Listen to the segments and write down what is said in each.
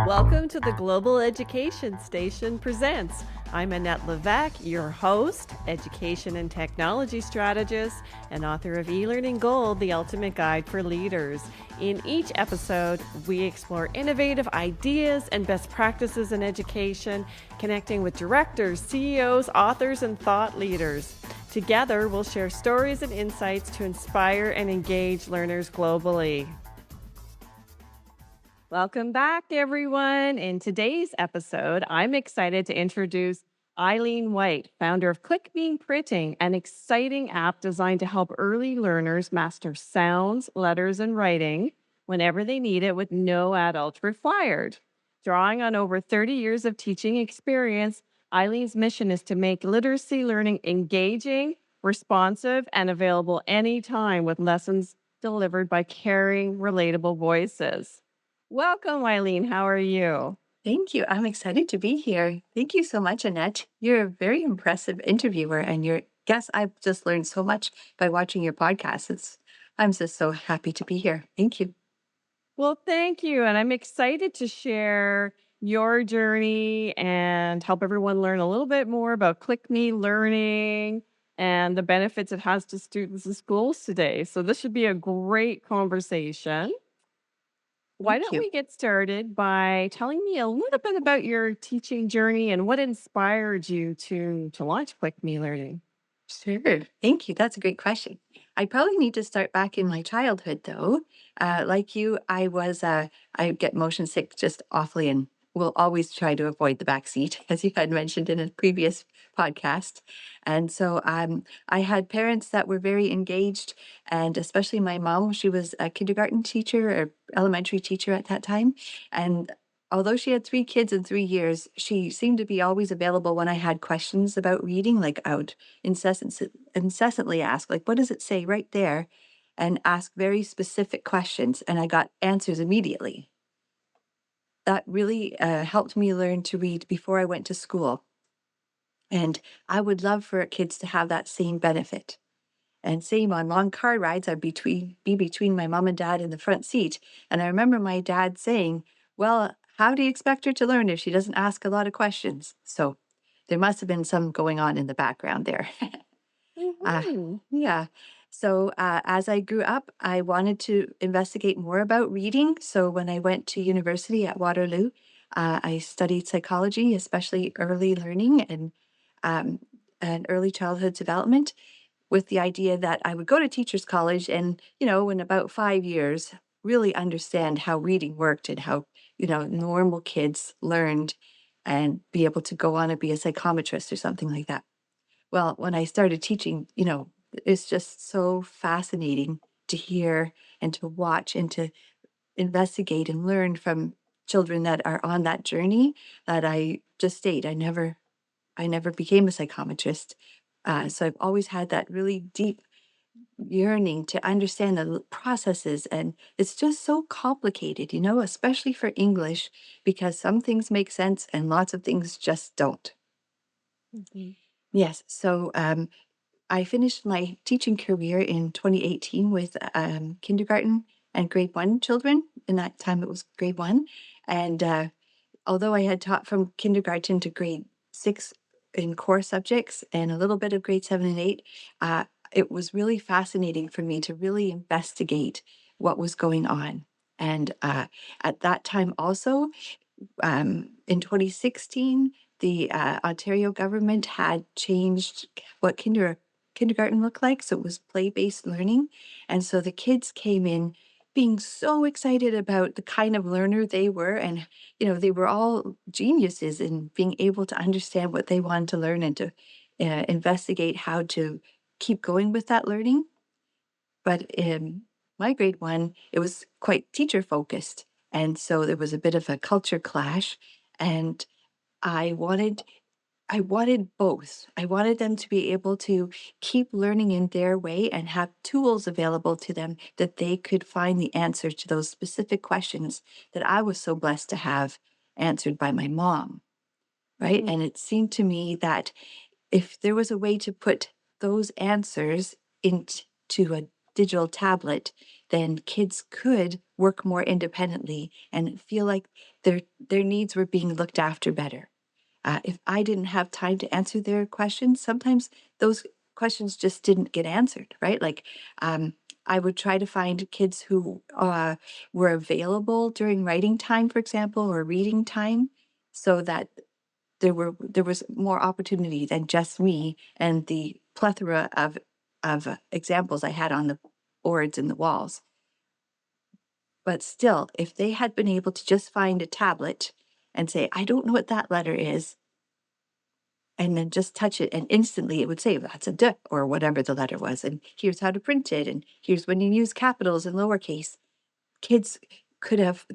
Welcome to the Global Education Station Presents. I'm Annette Levesque, your host, education and technology strategist, and author of eLearning Gold, the ultimate guide for leaders. In each episode, we explore innovative ideas and best practices in education, connecting with directors, CEOs, authors, and thought leaders. Together, we'll share stories and insights to inspire and engage learners globally. Welcome back, everyone. In today's episode, I'm excited to introduce Eileen White, founder of ClickMe Learning, an exciting app designed to help early learners master sounds, letters, and writing whenever they need it with no adult required. Drawing on over 30 years of teaching experience, Eileen's mission is to make literacy learning engaging, responsive, and available anytime with lessons delivered by caring, relatable voices. Welcome, Eileen. How are you? Thank you. I'm excited to be here. Thank you so much, Annette. You're a very impressive interviewer, and your guest, I've just learned so much by watching your podcast. I'm just so happy to be here. Thank you. Well, thank you. And I'm excited to share your journey and help everyone learn a little bit more about ClickMe Learning and the benefits it has to students in schools today. So this should be a great conversation. Why Thank don't you. we get started by telling me a little bit about your teaching journey and what inspired you to launch ClickMe Learning? Sure. Thank you. That's a great question. I probably need to start back in my childhood, though. Like you, I get motion sick just awfully and will always try to avoid the back seat, as you had mentioned in a previous podcast. And so I had parents that were very engaged, and especially my mom. She was a kindergarten teacher or elementary teacher at that time. And although she had 3 kids in 3 years, she seemed to be always available when I had questions about reading. Like I would incessantly ask, like, what does it say right there? And ask very specific questions. And I got answers immediately. That really helped me learn to read before I went to school. And I would love for kids to have that same benefit. And same on long car rides, I'd be between my mom and dad in the front seat. And I remember my dad saying, well, how do you expect her to learn if she doesn't ask a lot of questions? So there must have been some going on in the background there. Yeah. So as I grew up, I wanted to investigate more about reading. So when I went to university at Waterloo, I studied psychology, especially early learning um, and early childhood development, with the idea that I would go to teachers college and, in about 5 years, really understand how reading worked and how, normal kids learned and be able to go on and be a psychometrist or something like that. Well, when I started teaching, it's just so fascinating to hear and to watch and to investigate and learn from children that are on that journey that I just stayed. I never became a psychometrist. So I've always had that really deep yearning to understand the processes. And it's just so complicated, especially for English, because some things make sense and lots of things just don't. Mhm. Yes. So I finished my teaching career in 2018 with kindergarten and grade one children. In that time, it was grade one. And although I had taught from kindergarten to grade six in core subjects and a little bit of grade 7 and 8, it was really fascinating for me to really investigate what was going on. And at that time, also, in 2016, the Ontario government had changed what kindergarten looked like. So it was play-based learning. And so the kids came in being so excited about the kind of learner they were. And, they were all geniuses in being able to understand what they wanted to learn and to investigate how to keep going with that learning. But in my grade one, it was quite teacher focused. And so there was a bit of a culture clash. And I wanted I wanted both. I wanted them to be able to keep learning in their way and have tools available to them that they could find the answer to those specific questions that I was so blessed to have answered by my mom, right? Mhm. And it seemed to me that if there was a way to put those answers into a digital tablet, then kids could work more independently and feel like their needs were being looked after better. If I didn't have time to answer their questions, sometimes those questions just didn't get answered, right? Like, I would try to find kids who were available during writing time, for example, or reading time, so that there was more opportunity than just me and the plethora of examples I had on the boards and the walls. But still, if they had been able to just find a tablet and say, I don't know what that letter is, and then just touch it, and instantly it would say, that's a D, or whatever the letter was, and here's how to print it, and here's when you use capitals and lowercase. Kids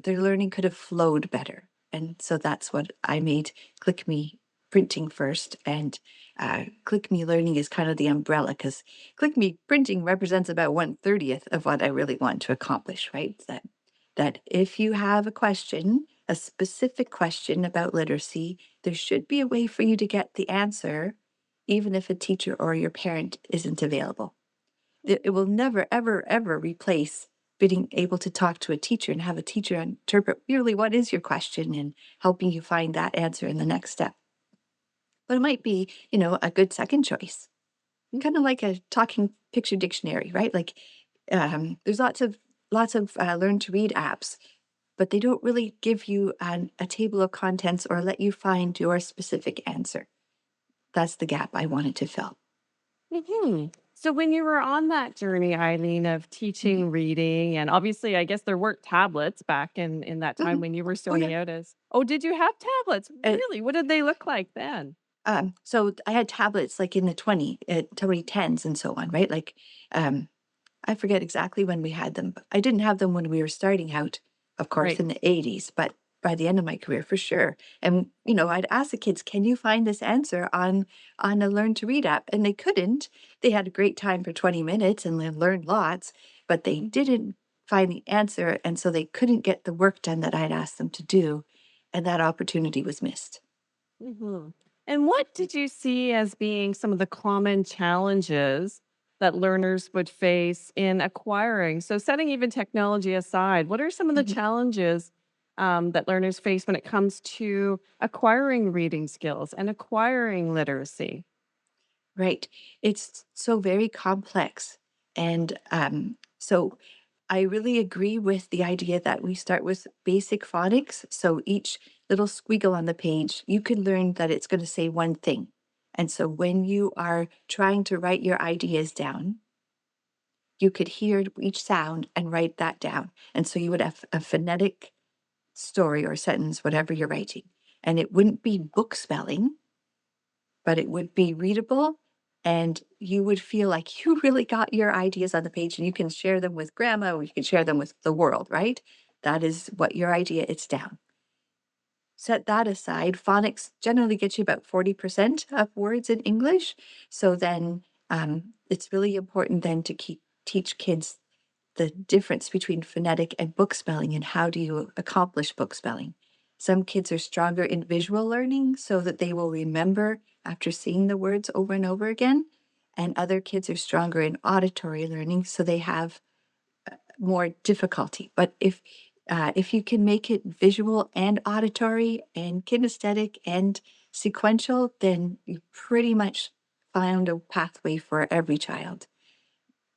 their learning could have flowed better. And so that's what I made ClickMe Printing first. And ClickMe Learning is kind of the umbrella, because ClickMe Printing represents about 1/30th of what I really want to accomplish, right? That if you have a question, a specific question about literacy, there should be a way for you to get the answer, even if a teacher or your parent isn't available. It will never, ever, ever replace being able to talk to a teacher and have a teacher interpret really what is your question and helping you find that answer in the next step. But it might be, a good second choice. Kind of like a talking picture dictionary, right? Like, there's lots of learn to read apps, but they don't really give you a table of contents or let you find your specific answer. That's the gap I wanted to fill. Hmm. So when you were on that journey, Eileen, of teaching reading, and obviously, I guess there weren't tablets back in that time Mhm. when you were Oh yeah. starting out as. Oh, did you have tablets? Uh, Really? What did they look like then? so I had tablets like in the 2010s and so on, right? Like, I forget exactly when we had them. But I didn't have them when we were starting out, of course, Right. in the 80s, but by the end of my career, for sure. And, I'd ask the kids, can you find this answer on a Learn to Read app? And they couldn't. They had a great time for 20 minutes and they learned lots, but they didn't find the answer. And so they couldn't get the work done that I'd asked them to do. And that opportunity was missed. Hmm. And what did you see as being some of the common challenges that learners would face in acquiring? So, setting even technology aside, what are some of the Mhm. challenges that learners face when it comes to acquiring reading skills and acquiring literacy? Right. It's so very complex. And so I really agree with the idea that we start with basic phonics. So each little squiggle on the page, you can learn that it's going to say one thing. And so when you are trying to write your ideas down, you could hear each sound and write that down. And so you would have a phonetic story or sentence, whatever you're writing. And it wouldn't be book spelling, but it would be readable, and you would feel like you really got your ideas on the page and you can share them with grandma or you can share them with the world, right? That is what your idea, it's down. Set that aside. Phonics generally gets you about 40% of words in English. So then it's really important then to teach kids the difference between phonetic and book spelling and how do you accomplish book spelling. Some kids are stronger in visual learning so that they will remember after seeing the words over and over again. And other kids are stronger in auditory learning, so they have more difficulty. But if you can make it visual and auditory and kinesthetic and sequential, then you pretty much found a pathway for every child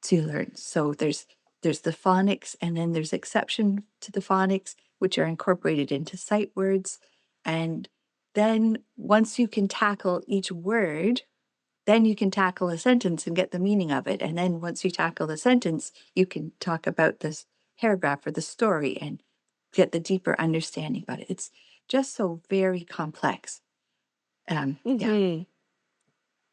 to learn. So there's the phonics, and then there's exception to the phonics, which are incorporated into sight words. And then once you can tackle each word, then you can tackle a sentence and get the meaning of it. And then once you tackle the sentence, you can talk about this paragraph or the story and get the deeper understanding about it. It's just so very complex. Yeah.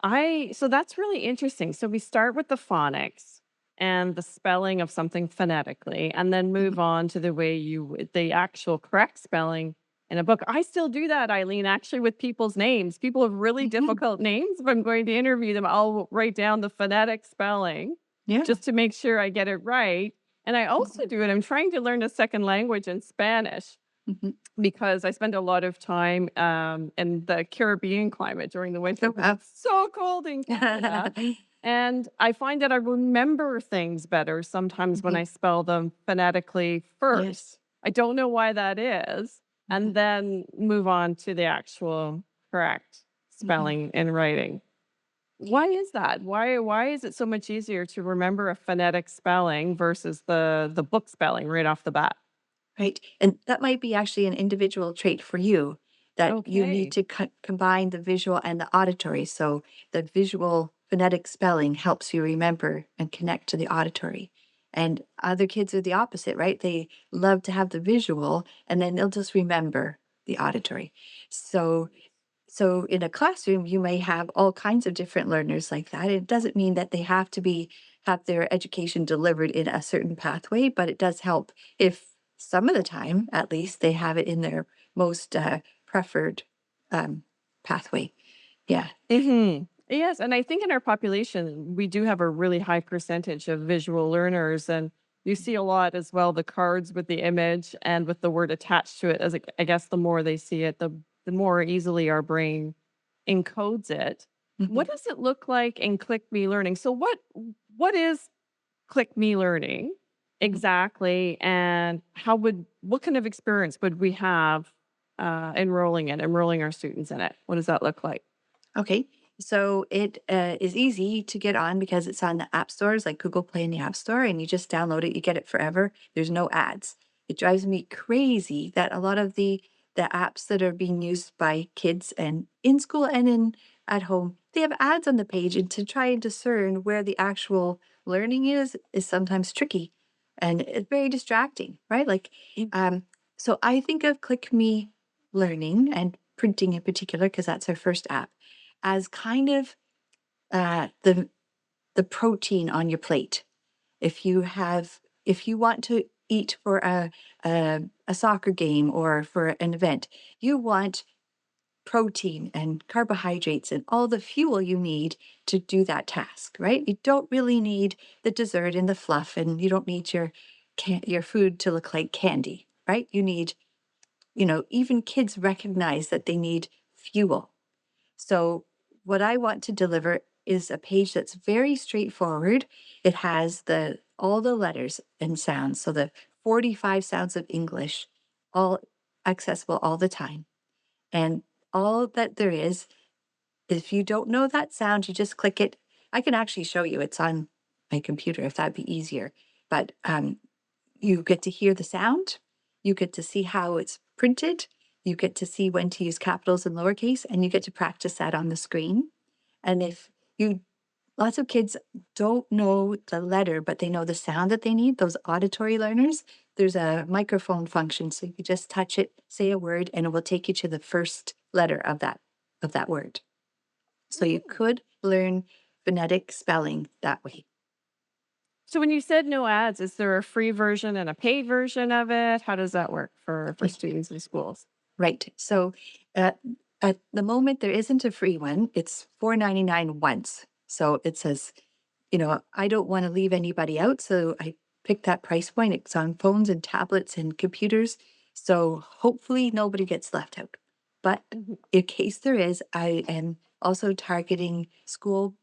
Hmm. So that's really interesting. So we start with the phonics and the spelling of something phonetically, and then Mhm. move on to the actual correct spelling in a book. I still do that, Eileen, actually, with people's names. People have really Mhm. difficult names. If I'm going to interview them, I'll write down the phonetic spelling Yeah. just to make sure I get it right. And I Mhm. also do it. I'm trying to learn a second language in Spanish Mhm. because I spend a lot of time in the Caribbean climate during the winter Oh, because wow. it's so cold in Canada. And I find that I remember things better sometimes when Mhm. I spell them phonetically first. Yes. I don't know why that is, Mhm. and then move on to the actual correct Mhm. spelling and writing. Why is that? Why is it so much easier to remember a phonetic spelling versus the book spelling right off the bat? Right. And that might be actually an individual trait for you that you need Okay. to combine the visual and the auditory. So the visual phonetic spelling helps you remember and connect to the auditory. And other kids are the opposite, right? They love to have the visual and then they'll just remember the auditory. So so in a classroom, you may have all kinds of different learners like that. It doesn't mean that they have to be have their education delivered in a certain pathway, but it does help if some of the time, at least, they have it in their most preferred um, pathway. Yeah. Yes, and I think in our population, we do have a really high percentage of visual learners, and you see a lot as well, the cards with the image and with the word attached to it. As I guess the more they see it, the more easily our brain encodes it. Mhm. What does it look like in Click Me Learning? So what is Click Me Learning Mhm. exactly, and what kind of experience would we have enrolling our students in it? What does that look like? Okay. So it is easy to get on because it's on the app stores like Google Play and the App Store, and you just download it, you get it forever. There's no ads. It drives me crazy that a lot of the apps that are being used by kids and in school and in at home, they have ads on the page, and to try and discern where the actual learning is sometimes tricky and it's very distracting, right? Like um, so I think of Click Me Learning and printing in particular, because that's our first app as kind of the protein on your plate. If you want to eat for a soccer game or for an event, you want protein and carbohydrates and all the fuel you need to do that task, right? You don't really need the dessert and the fluff, and you don't need your food to look like candy, right? You need, even kids recognize that they need fuel. So, what I want to deliver is a page that's very straightforward. It has the all the letters and sounds, so the 45 sounds of English, all accessible all the time. And all that there is, if you don't know that sound, you just click it. I can actually show you. It's on my computer if that'd be easier. But you get to hear the sound, you get to see how it's printed, you get to see when to use capitals and lowercase, and you get to practice that on the screen. And if you, lots of kids don't know the letter, but they know the sound that they need, those auditory learners, there's a microphone function. So you just touch it, say a word, and it will take you to the first letter of that word. So you could learn phonetic spelling that way. So when you said no ads, is there a free version and a paid version of it? How does that work for students in schools? Right. So at, at the moment, there isn't a free one. It's $4.99 once. So it says, I don't want to leave anybody out. So I picked that price point. It's on phones and tablets and computers. So hopefully nobody gets left out. But Mhm. in case there is, I am also targeting school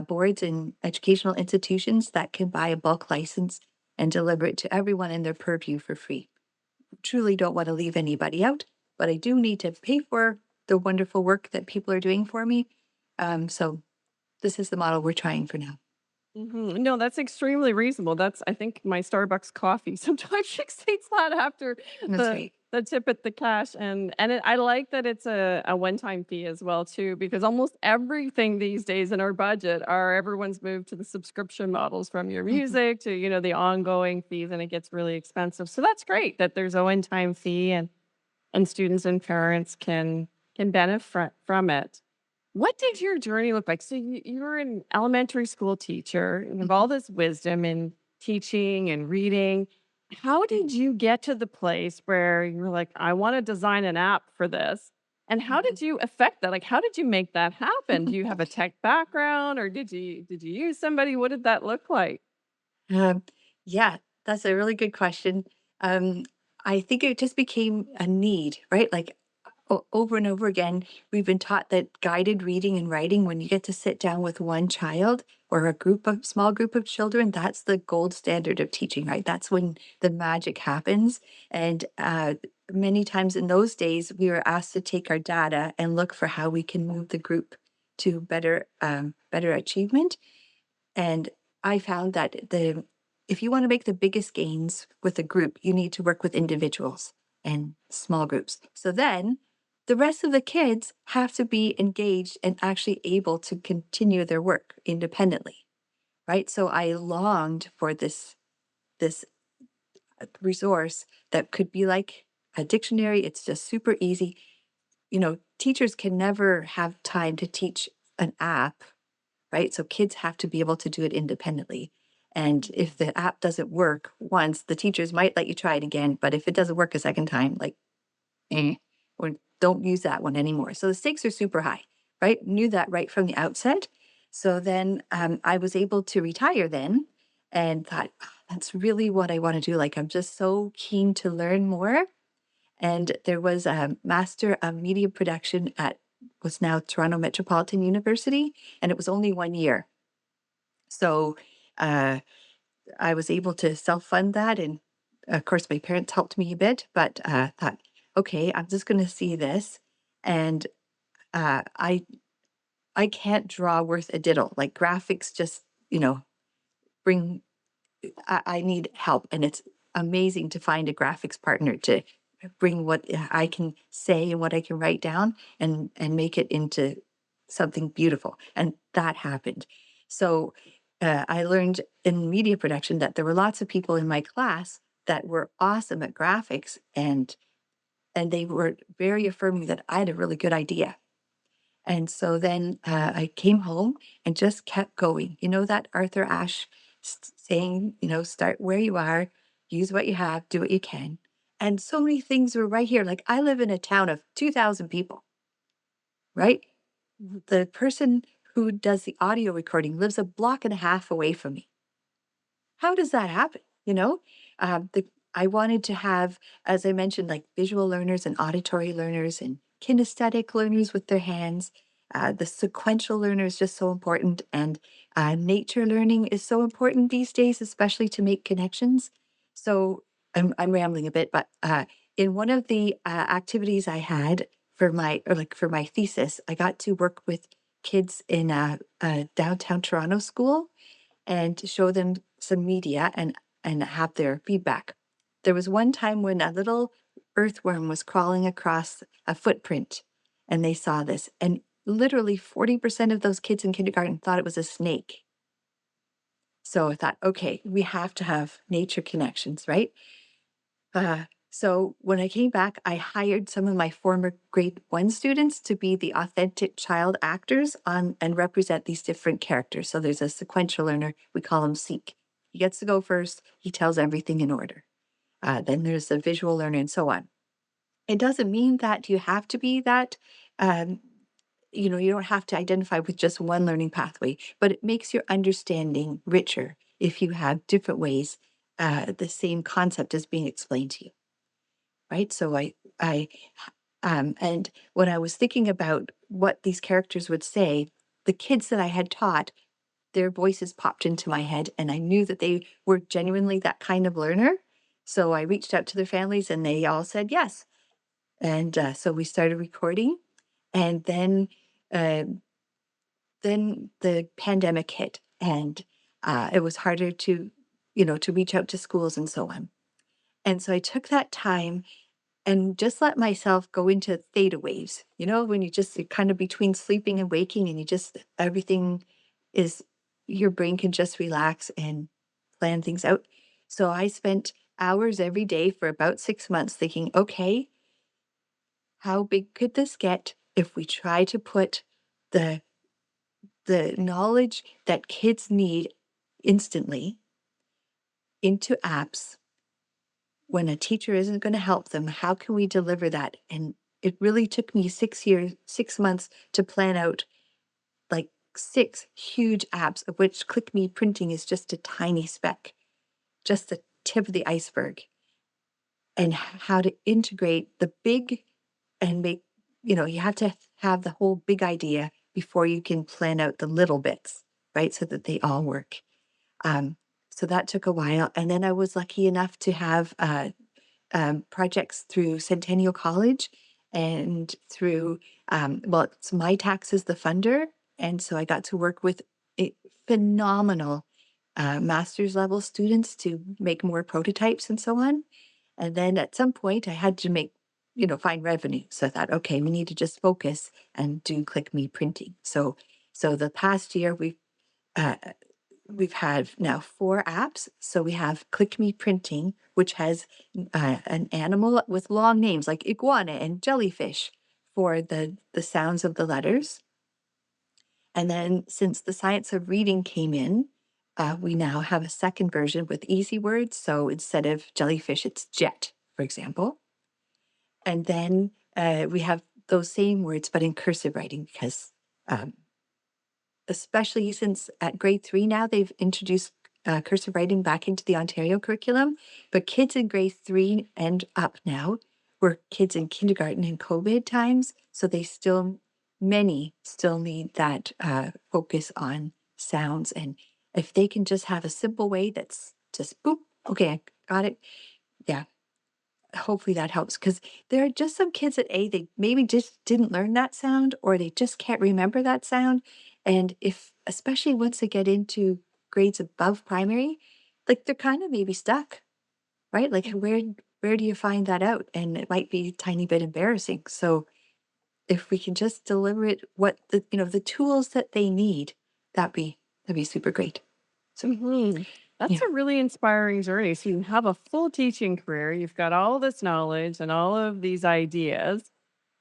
boards and educational institutions that can buy a bulk license and deliver it to everyone in their purview for free. Truly don't want to leave anybody out, but I do need to pay for the wonderful work that people are doing for me. So this is the model we're trying for now. No, that's extremely reasonable. That's I think my Starbucks coffee sometimes exceeds that after That's the right. the tip at the cash, I like that it's a one-time fee as well too, because almost everything these days in our budget are everyone's moved to the subscription models, from your Mhm. music to the ongoing fees, and it gets really expensive. So that's great that there's a one-time fee, and students and parents can benefit from it. What did your journey look like? So you were an elementary school teacher and have all Mhm. this wisdom in teaching and reading. How did you get to the place where you were like, I want to design an app for this? And how did you affect that? Like, how did you make that happen? Do you have a tech background, or did you use somebody? What did that look like? Um, yeah, that's a really good question. Um, I think it just became a need, right? Like over and over again, we've been taught that guided reading and writing, when you get to sit down with one child, or small group of children, that's the gold standard of teaching, right? That's when the magic happens. And many times in those days, we were asked to take our data and look for how we can move the group to better achievement. And I found that if you want to make the biggest gains with a group, you need to work with individuals and small groups. So then the rest of the kids have to be engaged and actually able to continue their work independently, right? So I longed for this resource that could be like a dictionary. It's just super easy. Teachers can never have time to teach an app, right? So kids have to be able to do it independently. And if the app doesn't work once, the teachers might let you try it again. But if it doesn't work a second time, like, or don't use that one anymore. So the stakes are super high, right? Knew that right from the outset. So then I was able to retire then and thought, that's really what I want to do. Like, I'm just so keen to learn more. And there was a Master of Media Production at what's now Toronto Metropolitan University, and it was only 1 year. So I was able to self-fund that, and of course my parents helped me a bit, but thought, okay, I'm just going to see this, and I can't draw worth a diddle. Like, graphics just bring. I need help, and it's amazing to find a graphics partner to bring what I can say and what I can write down and make it into something beautiful. And that happened. So I learned in media production that there were lots of people in my class that were awesome at graphics, and they were very affirming that I had a really good idea. And so then I came home and just kept going. You know, that Arthur Ashe saying, start where you are, use what you have, do what you can. And so many things were right here. Like, I live in a town of 2,000 people, right? The person who does the audio recording lives a block and a half away from me. How does that happen? I wanted to have, as I mentioned, like visual learners and auditory learners and kinesthetic learners with their hands. The sequential learner is just so important. And nature learning is so important these days, especially to make connections. So I'm rambling a bit, but in one of the activities I had for my thesis, I got to work with kids in a downtown Toronto school and to show them some media and have their feedback. There was one time when a little earthworm was crawling across a footprint, and they saw this, and literally 40% of those kids in kindergarten thought it was a snake. So I thought, okay, we have to have nature connections, right? So when I came back, I hired some of my former grade 1 students to be the authentic child actors and represent these different characters. So there's a sequential learner, we call him Seek. He gets to go first, he tells everything in order. Then there's a visual learner and so on. It doesn't mean that you have to be that, you don't have to identify with just one learning pathway, but it makes your understanding richer if you have different ways the same concept is being explained to you. Right. So and when I was thinking about what these characters would say, the kids that I had taught, their voices popped into my head, and I knew that they were genuinely that kind of learner. So I reached out to their families, and they all said yes. And so we started recording, and then the pandemic hit, and it was harder to reach out to schools and so on. And so I took that time and just let myself go into theta waves, when you're kind of between sleeping and waking, and everything is, your brain can just relax and plan things out. So I spent hours every day for about 6 months thinking, okay, how big could this get if we try to put the knowledge that kids need instantly into apps when a teacher isn't going to help them? How can we deliver that? And it really took me 6 months to plan out like 6 huge apps, of which ClickMe Printing is just a tiny speck, just the tip of the iceberg, and how to integrate the big and make, you have to have the whole big idea before you can plan out the little bits, right? So that they all work. So that took a while. And then I was lucky enough to have projects through Centennial College and through, well, it's My Taxes, the funder. And so I got to work with phenomenal master's level students to make more prototypes and so on. And then at some point I had to make, find revenue. So I thought, okay, we need to just focus and do ClickMe printing. So the past year uh, we've had now 4 apps. So we have ClickMe Printing, which has an animal with long names like iguana and jellyfish for the sounds of the letters. And then since the science of reading came in, we now have a second version with easy words. So instead of jellyfish, it's jet, for example. And then we have those same words, but in cursive writing, because especially since at grade 3 now, they've introduced cursive writing back into the Ontario curriculum. But kids in grade 3 and up now were kids in kindergarten in COVID times. So many still need that focus on sounds. And if they can just have a simple way that's just boop, okay, I got it. Yeah, hopefully that helps, because there are just some kids at A, they maybe just didn't learn that sound, or they just can't remember that sound. And especially once they get into grades above primary, like they're kind of maybe stuck, right? Like where do you find that out? And it might be a tiny bit embarrassing. So if we can just deliver it what the tools that they need, that'd be super great. So That's yeah. a really inspiring journey. So you have a full teaching career, you've got all this knowledge and all of these ideas,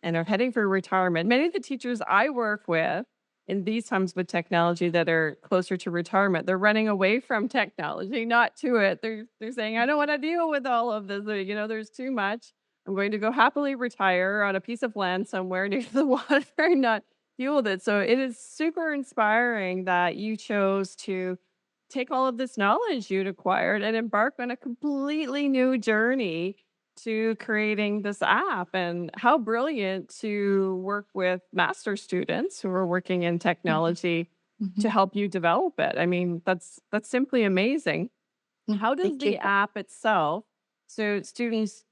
and are heading for retirement. Many of the teachers I work with in these times with technology that are closer to retirement, they're running away from technology, not to it. They're saying, I don't want to deal with all of this. There's too much. I'm going to go happily retire on a piece of land somewhere near the water and not deal with it. So it is super inspiring that you chose to take all of this knowledge you'd acquired and embark on a completely new journey to creating this app. And how brilliant to work with master students who are working in Mhm. technology to Mhm. help you develop it. I mean, that's simply amazing. How does Thank you. the app itself, so students,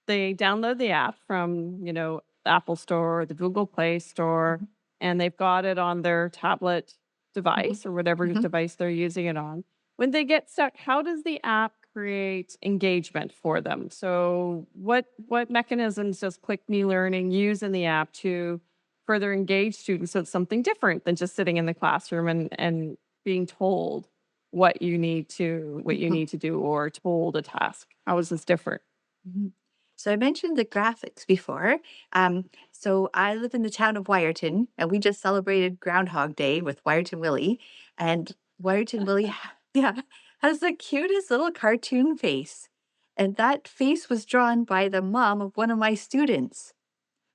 they download the app from, the Apple Store or the Google Play Store, Mhm. and they've got it on their tablet Mhm. device or whatever Mhm. device they're using it on. When they get stuck, how does the app create engagement for them? So what mechanisms does ClickMe Learning use in the app to further engage students, so it's something different than just sitting in the classroom and being told what you Mhm. need to do or told a task? How is this different? Mhm. So I mentioned the graphics before. So I live in the town of Wyerton, and we just celebrated Groundhog Day with Wyerton Willie. And Wyerton Willie, yeah, has the cutest little cartoon face. And that face was drawn by the mom of one of my students.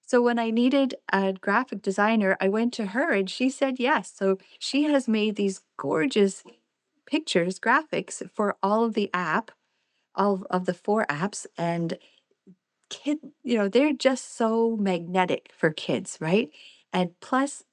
So when I needed a graphic designer, I went to her and she said yes. So she has made these gorgeous pictures, graphics for all of the 4 apps. And they're just so magnetic for kids, right? And plus,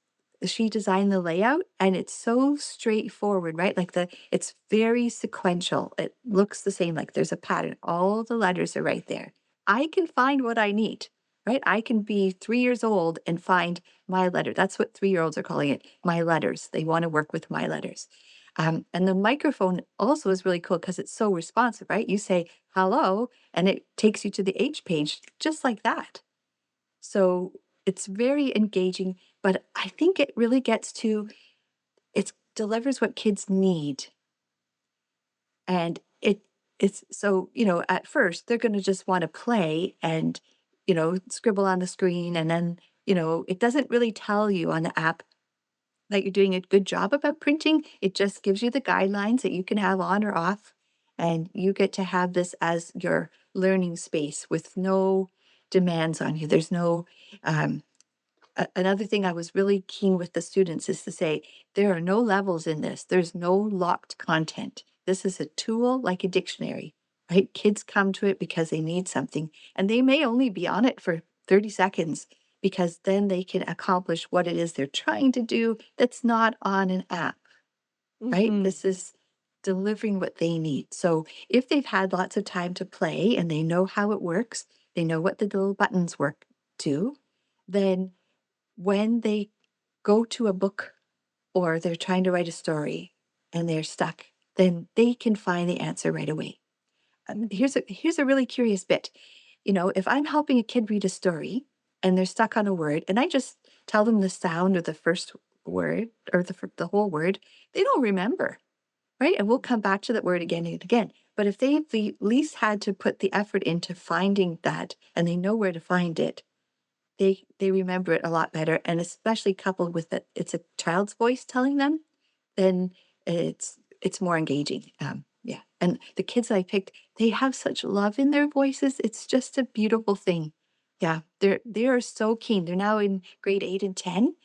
she designed the layout and it's so straightforward, right? Like it's very sequential. It looks the same, like there's a pattern. All the letters are right there. I can find what I need, right? I can be 3 years old and find my letter. That's what 3-year-olds are calling it, my letters. They want to work with my letters. And the microphone also is really cool because it's so responsive, right? You say hello, and it takes you to the H page just like that. So it's very engaging, but I think it really it delivers what kids need. And it's so, at first they're going to just want to play and, scribble on the screen. And then, it doesn't really tell you on the app that you're doing a good job about printing. It just gives you the guidelines that you can have on or off. And you get to have this as your learning space with no demands on you. There's no, another thing I was really keen with the students is to say, there are no levels in this. There's no locked content. This is a tool like a dictionary, right? Kids come to it because they need something, and they may only be on it for 30 seconds because then they can accomplish what it is they're trying to do that's not on an app. right? Hmm. This is delivering what they need. So if they've had lots of time to play and they know how it works, they know what the little buttons work to, then when they go to a book or they're trying to write a story and they're stuck, then they can find the answer right away. Here's a really curious bit. If I'm helping a kid read a story and they're stuck on a word, and I just tell them the sound of the first word or the whole word, they don't remember, right? And we'll come back to that word again and again. But if they've at least had to put the effort into finding that and they know where to find it, they remember it a lot better. And especially coupled with that, it's a child's voice telling them, then it's more engaging. Yeah, and the kids that I picked, they have such love in their voices. It's just a beautiful thing. Yeah, they are so keen. They're now in grade 8 and 10.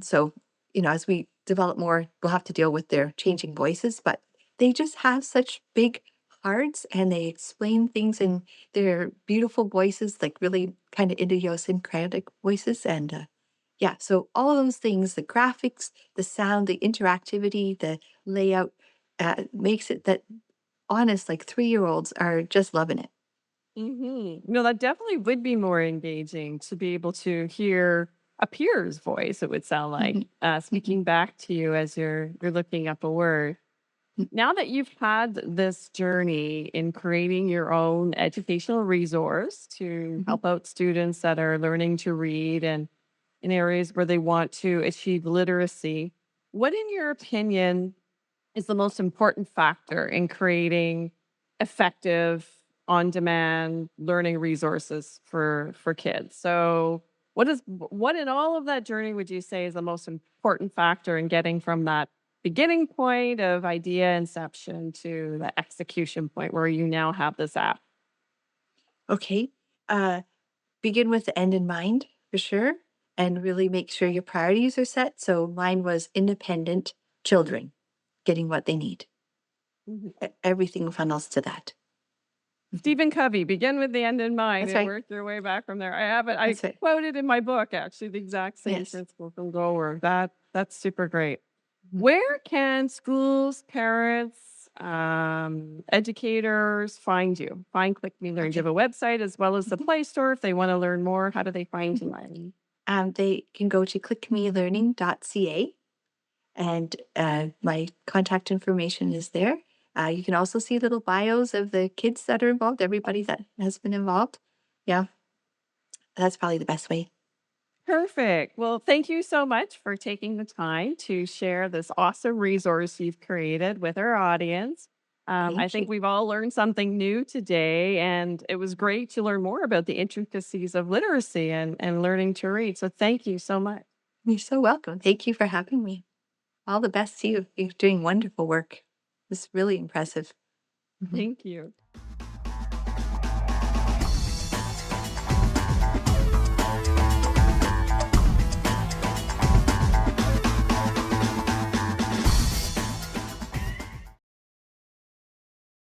So as we develop more, we'll have to deal with their changing voices, but they just have such big hearts and they explain things in their beautiful voices, like really kind of idiosyncratic voices. And yeah, so all of those things, the graphics, the sound, the interactivity, the layout, makes it that honest, like 3-year-olds are just loving it. No, that definitely would be more engaging to be able to hear a peer's voice, it would sound like, Mhm, mhm, speaking back to you as you're looking up a word. mm, Now that you've had this journey in creating your own educational resource to mhm. help out students that are learning to read and in areas where they want to achieve literacy, what, in your opinion, is the most important factor in creating effective on-demand learning resources for kids? So what in all of that journey would you say is the most important factor in getting from that beginning point of idea inception to the execution point where you now have this app? Okay. Uh, Begin with the end in mind for sure, and really make sure your priorities are set. So mine was independent children getting what they need. Mhm. Everything funnels to that. Mhm. Stephen Covey, begin with the end in mind That's and right. work your way back from there. I have it. I That's right. quoted in my book actually the exact same Yes. principle from Gower. That's super great. Mhm. Where can schools, parents, educators find you? Find ClickMe Learning. Do you Okay. have a website as well as the Mhm. Play Store if they want to learn more? How do they find you, Mhm. Eileen? They can go to clickmelearning.ca, and my contact information is there. You can also see little bios of the kids that are involved, everybody that has been involved. Yeah, that's probably the best way. Perfect. Well, thank you so much for taking the time to share this awesome resource you've created with our audience. I Thank think you. we've all learned something new today, and it was great to learn more about the intricacies of literacy and learning to read. So, thank you so much. You're so welcome. Thank you for having me. All the best to you. You're doing wonderful work. It's really impressive. Mhm. Thank you.